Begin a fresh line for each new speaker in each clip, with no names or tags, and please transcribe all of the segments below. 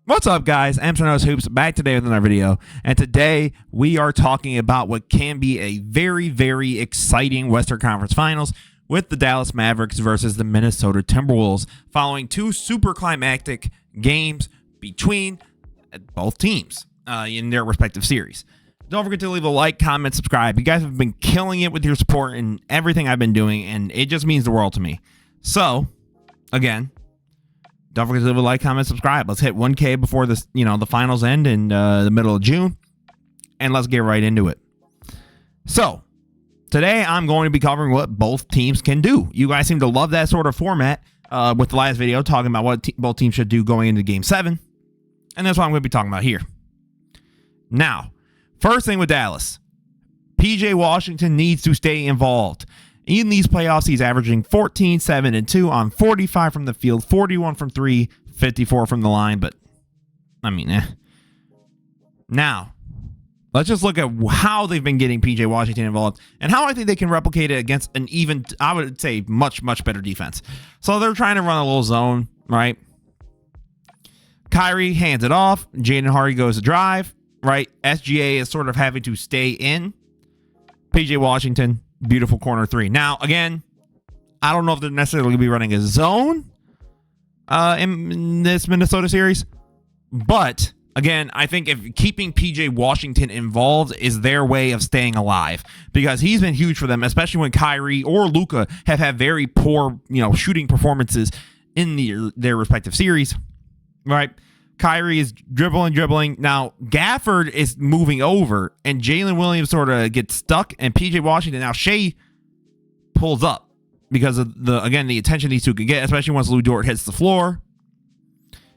What's up, guys? Amsterdam's Hoops back today with another video, and today we are talking about what can be a very, very exciting Western Conference Finals with the Dallas Mavericks versus the Minnesota Timberwolves, following two super climactic games between both teams in their respective series. Don't forget to leave a like, comment, subscribe. You guys have been killing it with your support and everything I've been doing, and it just means the world to me. So, again, don't forget to leave a like, comment, subscribe. Let's hit 1K before this, the finals end in the middle of June, and let's get right into it. So, today I'm going to be covering what both teams can do. You guys seem to love that sort of format with the last video, talking about what both teams should do going into Game 7, and that's what I'm going to be talking about here. Now, first thing with Dallas, PJ Washington needs to stay involved. In these playoffs, he's averaging 14, 7, and 2 on 45 from the field, 41 from 3, 54 from the line, but, Now, let's just look at how they've been getting PJ Washington involved and how I think they can replicate it against an even, I would say, much, much better defense. So they're trying to run a little zone, right? Kyrie hands it off. Jaden Hardy goes to drive, right? SGA is sort of having to stay in. PJ Washington, beautiful corner three. Now, again, I don't know if they're necessarily going to be running a zone in this Minnesota series, but again, I think if keeping PJ Washington involved is their way of staying alive, because he's been huge for them, especially when Kyrie or Luka have had very poor, shooting performances in their respective series, right? Kyrie is dribbling. Now, Gafford is moving over, and Jalen Williams sort of gets stuck, and PJ Washington, now Shea pulls up because of the attention these two can get, especially once Lou Dort hits the floor.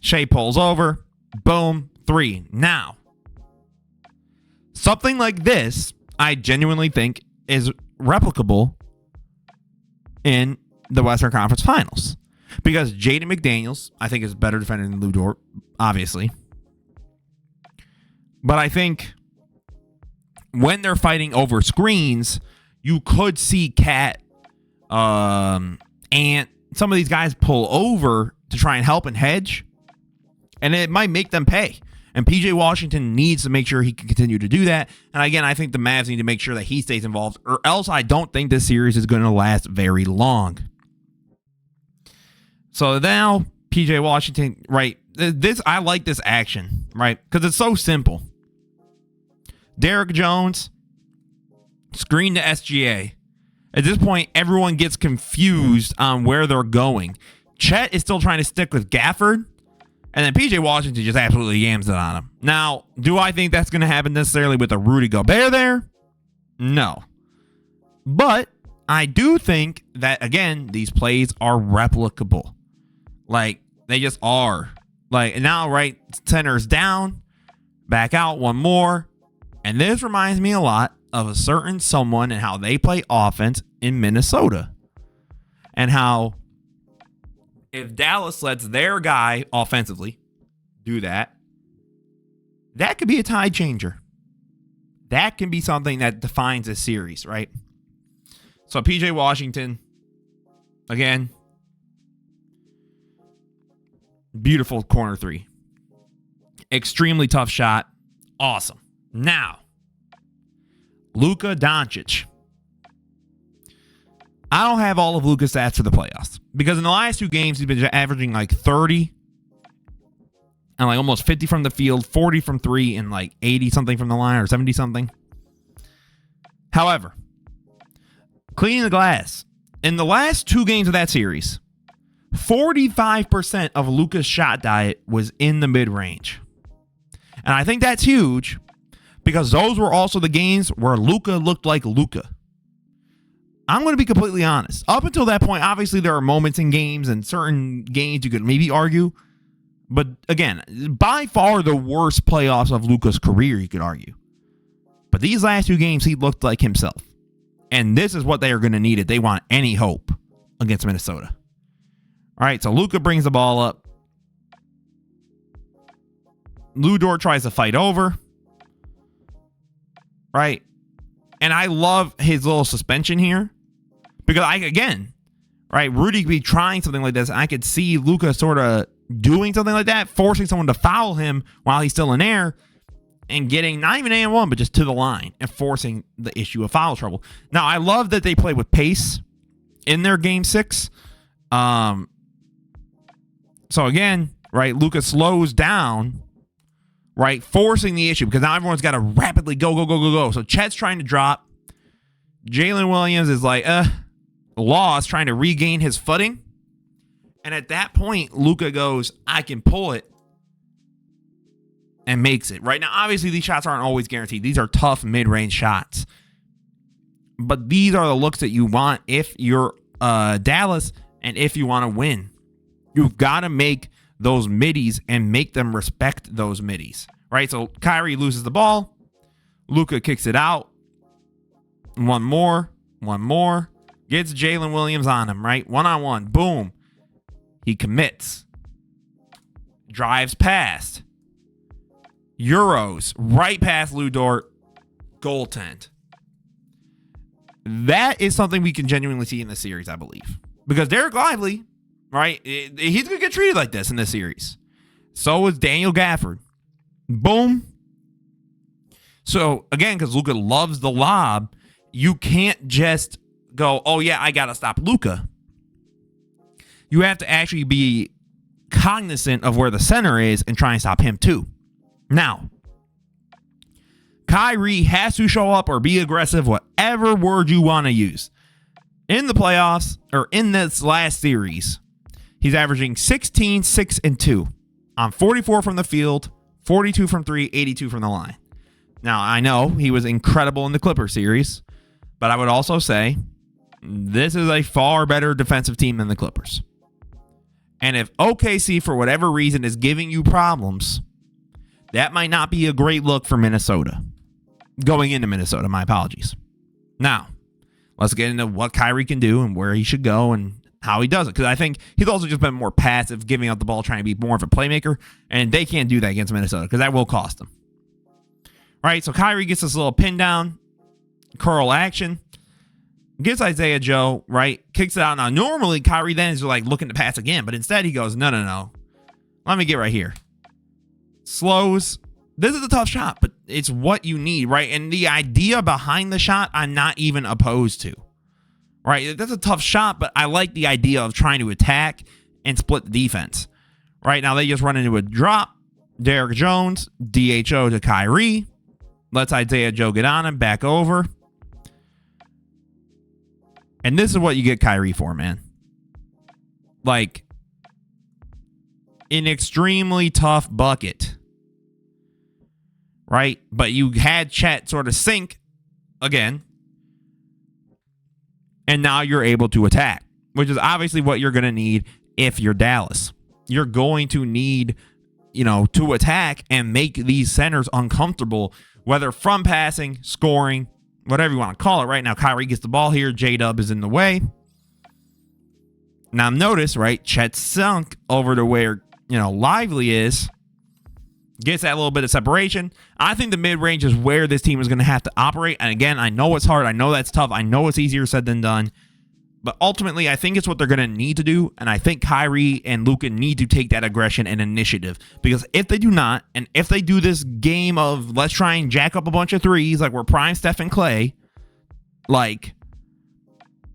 Shea pulls over. Boom. 3. Now, something like this, I genuinely think is replicable in the Western Conference Finals. Because Jaden McDaniels, I think, is a better defender than Lou Dort, obviously. But I think when they're fighting over screens, you could see Cat and some of these guys pull over to try and help and hedge. And it might make them pay. And PJ Washington needs to make sure he can continue to do that. And again, I think the Mavs need to make sure that he stays involved, or else I don't think this series is going to last very long. So now, PJ Washington, right, I like this action, right, because it's so simple. Derek Jones, screen to SGA. At this point, everyone gets confused on where they're going. Chet is still trying to stick with Gafford, and then PJ Washington just absolutely yams it on him. Now, do I think that's going to happen necessarily with a Rudy Gobert there? No. But I do think that, again, these plays are replicable. Like, they just are. Like, now, right, center's down, back out, one more. And this reminds me a lot of a certain someone and how they play offense in Minnesota. And how if Dallas lets their guy offensively do that, that could be a tide changer. That can be something that defines a series, right? So PJ Washington, again, beautiful corner three. Extremely tough shot. Awesome. Now, Luka Doncic. I don't have all of Luka's stats for the playoffs, because in the last two games, he's been averaging like 30 and like almost 50 from the field, 40 from 3, and like 80 something from the line, or 70 something. However, cleaning the glass, in the last two games of that series, 45% of Luka's shot diet was in the mid-range. And I think that's huge, because those were also the games where Luka looked like Luka. I'm going to be completely honest. Up until that point, obviously there are moments in games, and certain games you could maybe argue. But again, by far the worst playoffs of Luka's career, you could argue. But these last two games, he looked like himself. And this is what they are going to need if they want any hope against Minnesota. All right, so Luka brings the ball up. Lou Dort tries to fight over. Right? And I love his little suspension here. Because Rudy could be trying something like this. I could see Luka sort of doing something like that, forcing someone to foul him while he's still in air, and getting not even and one, but just to the line and forcing the issue of foul trouble. Now, I love that they play with pace in their game 6. So again, right, Luka slows down, right, forcing the issue because now everyone's got to rapidly go. So Chet's trying to drop. Jalen Williams is like, lost, trying to regain his footing. And at that point, Luka goes, I can pull it. And makes it. Right now, obviously, these shots aren't always guaranteed. These are tough mid-range shots. But these are the looks that you want if you're Dallas and if you want to win. You've got to make those middies and make them respect those middies. Right? So Kyrie loses the ball. Luka kicks it out. One more. Gets Jalen Williams on him, right? One-on-one. Boom. He commits. Drives past. Euros right past Lou Dort, goaltend. That is something we can genuinely see in the series, I believe. Because Derek Lively, right, he's going to get treated like this in this series. So is Daniel Gafford. Boom. So, again, because Luka loves the lob, you can't just go, oh, yeah, I got to stop Luka. You have to actually be cognizant of where the center is and try and stop him, too. Now, Kyrie has to show up or be aggressive, whatever word you want to use. In the playoffs, or in this last series, he's averaging 16, 6, and 2 on 44 from the field, 42 from 3, 82 from the line. Now, I know he was incredible in the Clippers series, but I would also say this is a far better defensive team than the Clippers. And if OKC, for whatever reason, is giving you problems, that might not be a great look for Minnesota. Going into Minnesota, my apologies. Now, let's get into what Kyrie can do and where he should go and how he does it. Because I think he's also just been more passive, giving out the ball, trying to be more of a playmaker. And they can't do that against Minnesota because that will cost them. Right, so Kyrie gets this little pin down, curl action. Gets Isaiah Joe, right? Kicks it out. Now, normally, Kyrie then is like looking to pass again. But instead, he goes, no. Let me get right here. Slows. This is a tough shot, but it's what you need, right? And the idea behind the shot, I'm not even opposed to, right? That's a tough shot, but I like the idea of trying to attack and split the defense, right? Now they just run into a drop. Derek Jones, DHO to Kyrie. Lets Isaiah Joe get on him, back over. And this is what you get Kyrie for, man. Like, an extremely tough bucket. Right? But you had Chet sort of sink again. And now you're able to attack, which is obviously what you're going to need if you're Dallas. You're going to need, to attack and make these centers uncomfortable, whether from passing, scoring, whatever you want to call it. Right now, Kyrie gets the ball here. J-Dub is in the way. Now notice, right, Chet sunk over to where, Lively is. Gets that little bit of separation. I think the mid-range is where this team is going to have to operate. And again, I know it's hard. I know that's tough. I know it's easier said than done. But ultimately, I think it's what they're going to need to do. And I think Kyrie and Luka need to take that aggression and initiative. Because if they do not, and if they do this game of let's try and jack up a bunch of threes like we're prime Steph and Clay,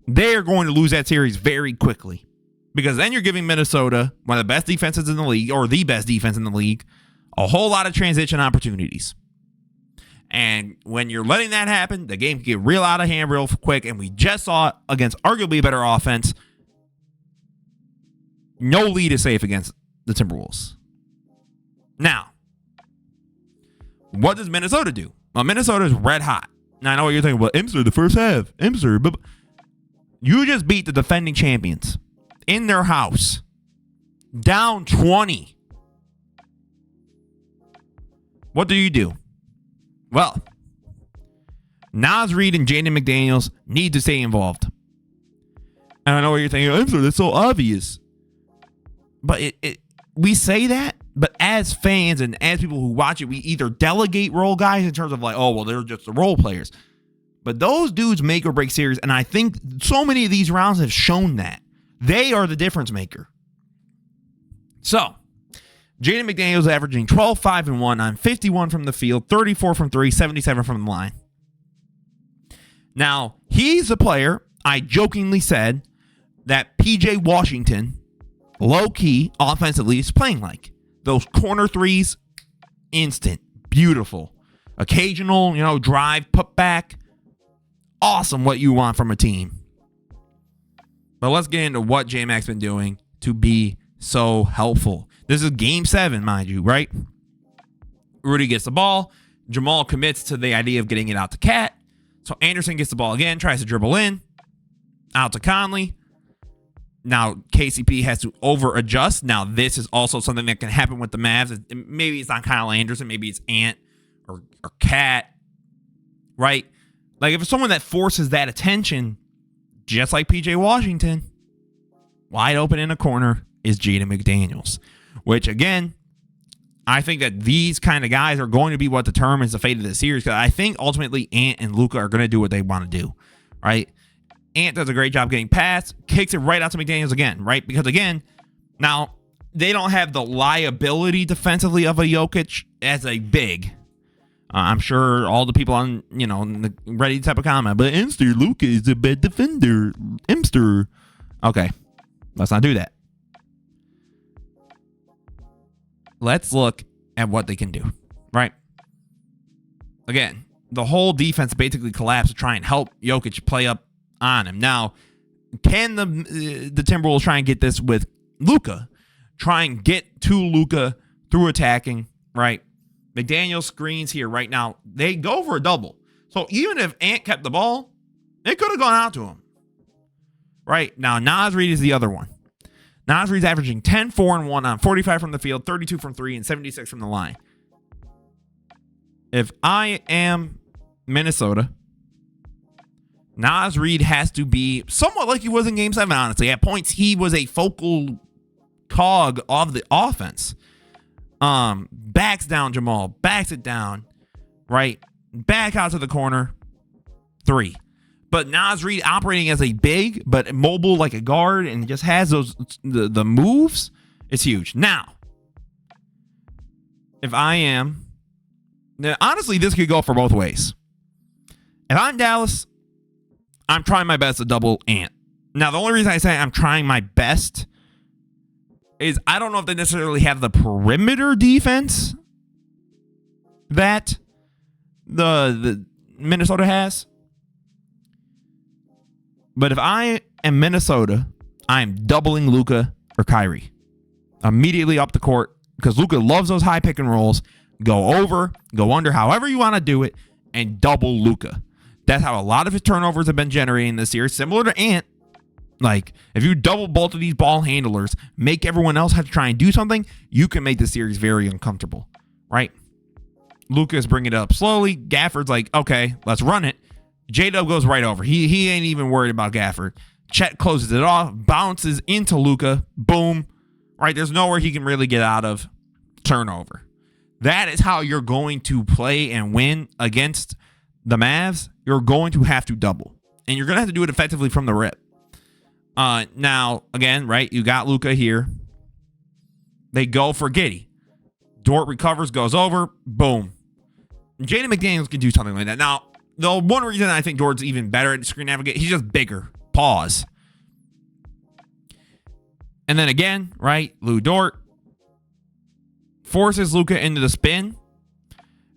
they're going to lose that series very quickly. Because then you're giving Minnesota, one of the best defenses in the league, or the best defense in the league, a whole lot of transition opportunities. And when you're letting that happen, the game can get real out of hand real quick. And we just saw it against arguably a better offense. No lead is safe against the Timberwolves. Now, what does Minnesota do? Well, Minnesota is red hot. Now, I know what you're thinking. Well, Imser, the first half. Imser. But you just beat the defending champions in their house. Down 20. What do? Well, Naz Reid and Jaden McDaniels need to stay involved. And I know what you're thinking, Imser, that's so obvious. But we say that, but as fans and as people who watch it, we either delegate role guys in terms of they're just the role players. But those dudes make or break series, and I think so many of these rounds have shown that. They are the difference maker. So, Jaden McDaniels averaging 12, 5, and 1 on 51 from the field, 34 from 3, 77 from the line. Now, he's a player I jokingly said that PJ Washington, low-key, offensively, is playing like. Those corner threes, instant, beautiful. Occasional, drive, put back. Awesome what you want from a team. But let's get into what J-Mac's been doing to be so helpful. This is game 7, mind you, right? Rudy gets the ball. Jamal commits to the idea of getting it out to Cat. So Anderson gets the ball again, tries to dribble in. Out to Conley. Now KCP has to over-adjust. Now this is also something that can happen with the Mavs. Maybe it's not Kyle Anderson. Maybe it's Ant or Cat. Right? Like if it's someone that forces that attention, just like PJ Washington, wide open in a corner is Jaden McDaniels. Which, again, I think that these kind of guys are going to be what determines the fate of the series. Because I think ultimately Ant and Luka are going to do what they want to do. Right? Ant does a great job getting past, kicks it right out to McDaniels again. Right? Because, again, now they don't have the liability defensively of a Jokic as a big. I'm sure all the people on, the ready type of comment, but Imster Luka is a bad defender. Imster. Okay. Let's not do that. Let's look at what they can do, right? Again, the whole defense basically collapsed to try and help Jokic play up on him. Now, can the Timberwolves try and get this with Luka? Try and get to Luka through attacking, right? McDaniel screens here right now. They go for a double. So even if Ant kept the ball, it could have gone out to him. Right? Now, Naz Reid is the other one. Naz Reid's averaging 10, 4, and 1 on 45 from the field, 32 from 3, and 76 from the line. If I am Minnesota, Naz Reid has to be somewhat like he was in Game 7, honestly. At points, he was a focal cog of the offense. Backs down Jamal, backs it down, right? Back out to the corner, 3. But Naz Reid operating as a big, but mobile like a guard, and just has those the moves. It's huge. Now, if I am, honestly, this could go for both ways. If I'm Dallas, I'm trying my best to double Ant. Now, the only reason I say I'm trying my best is I don't know if they necessarily have the perimeter defense that the Minnesota has. But if I am Minnesota, I'm doubling Luka or Kyrie. Immediately up the court, because Luka loves those high pick and rolls. Go over, go under, however you want to do it, and double Luka. That's how a lot of his turnovers have been generating this year. Similar to Ant. Like, if you double both of these ball handlers, make everyone else have to try and do something, you can make the series very uncomfortable, right? Luka's bringing it up slowly. Gafford's like, okay, let's run it. J-Dub goes right over. He ain't even worried about Gafford. Chet closes it off, bounces into Luka. Boom. Right, there's nowhere he can really get out of. Turnover. That is how you're going to play and win against the Mavs. You're going to have to double. And you're going to have to do it effectively from the rip. Now, again, right, you got Luka here. They go for Giddey. Dort recovers, goes over, boom. Jaden McDaniels can do something like that. Now, the one reason I think Dort's even better at screen navigate, he's just bigger. Pause. And then again, right, Lou Dort forces Luka into the spin.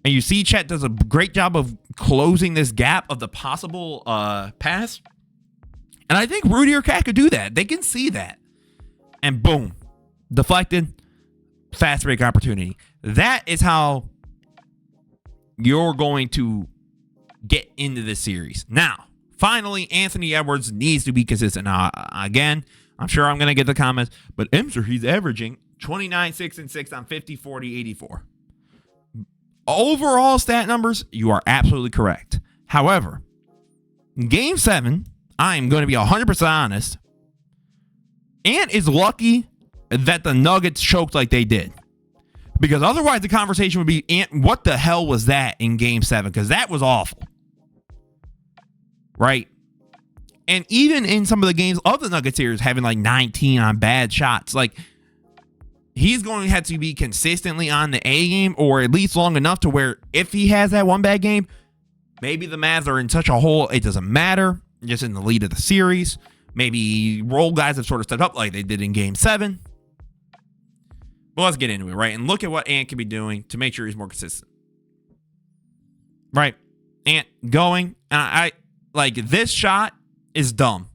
And you see Chet does a great job of closing this gap of the possible pass. And I think Rudy or Cat could do that. They can see that. And boom. Deflected. Fast break opportunity. That is how you're going to get into this series. Now, finally, Anthony Edwards needs to be consistent. Now, again, I'm sure I'm going to get the comments, but Imser, he's averaging 29, 6, and 6 on 50, 40, 84. Overall stat numbers, you are absolutely correct. However, in Game 7, I'm going to be 100% honest. Ant is lucky that the Nuggets choked like they did. Because otherwise the conversation would be, Ant, what the hell was that in Game 7? Because that was awful. Right? And even in some of the games of the Nuggets series, having like 19 on bad shots. Like, he's going to have to be consistently on the A game, or at least long enough to where if he has that one bad game, maybe the Mavs are in such a hole it doesn't matter, just in the lead of the series. Maybe role guys have sort of stepped up like they did in Game 7. But let's get into it, right? And look at what Ant can be doing to make sure he's more consistent. Right? Ant going. And I like this shot is dumb.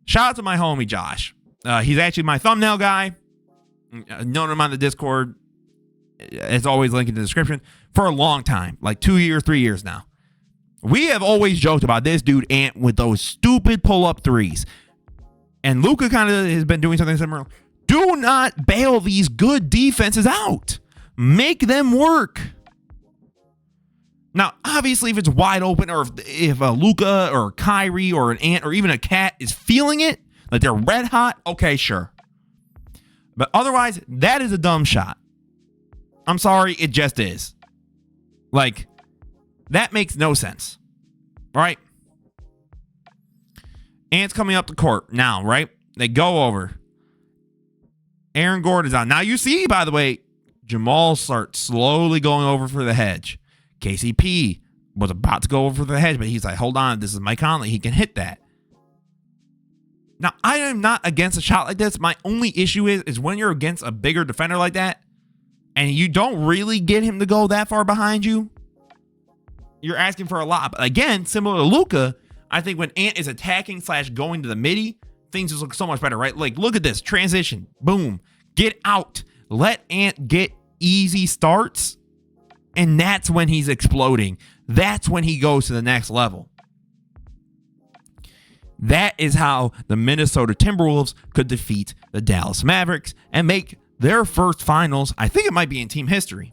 Shout out to my homie Josh. He's actually my thumbnail guy. Known him on the Discord. It's always linked in the description. For a long time. Like 2 years, 3 years now. We have always joked about this dude Ant with those stupid pull-up threes. And Luka kind of has been doing something similar. Do not bail these good defenses out. Make them work. Now, obviously, if it's wide open, or if a Luka or Kyrie or an Ant or even a Cat is feeling it, like they're red hot, okay, sure. But otherwise, that is a dumb shot. I'm sorry, it just is. Like, that makes no sense. Right? Ant's coming up the court now, right? They go over. Aaron Gordon's on. Now you see, by the way, Jamal starts slowly going over for the hedge. KCP was about to go over for the hedge, but he's like, hold on, this is Mike Conley. He can hit that. Now, I am not against a shot like this. My only issue is when you're against a bigger defender like that, and you don't really get him to go that far behind you, you're asking for a lot. But again, similar to Luka, I think when Ant is attacking / going to the midi, things just look so much better, right? Like, look at this transition. Boom. Get out. Let Ant get easy starts. And that's when he's exploding. That's when he goes to the next level. That is how the Minnesota Timberwolves could defeat the Dallas Mavericks and make their first finals. I think it might be in team history.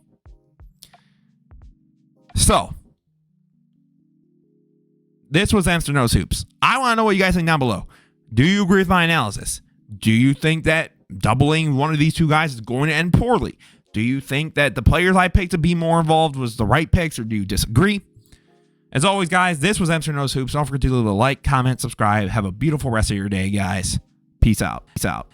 So, this was Amster Knows Hoops. I want to know what you guys think down below. Do you agree with my analysis? Do you think that doubling one of these two guys is going to end poorly? Do you think that the players I picked to be more involved was the right picks, or do you disagree? As always, guys, this was Amster Knows Hoops. Don't forget to leave a like, comment, subscribe. Have a beautiful rest of your day, guys. Peace out. Peace out.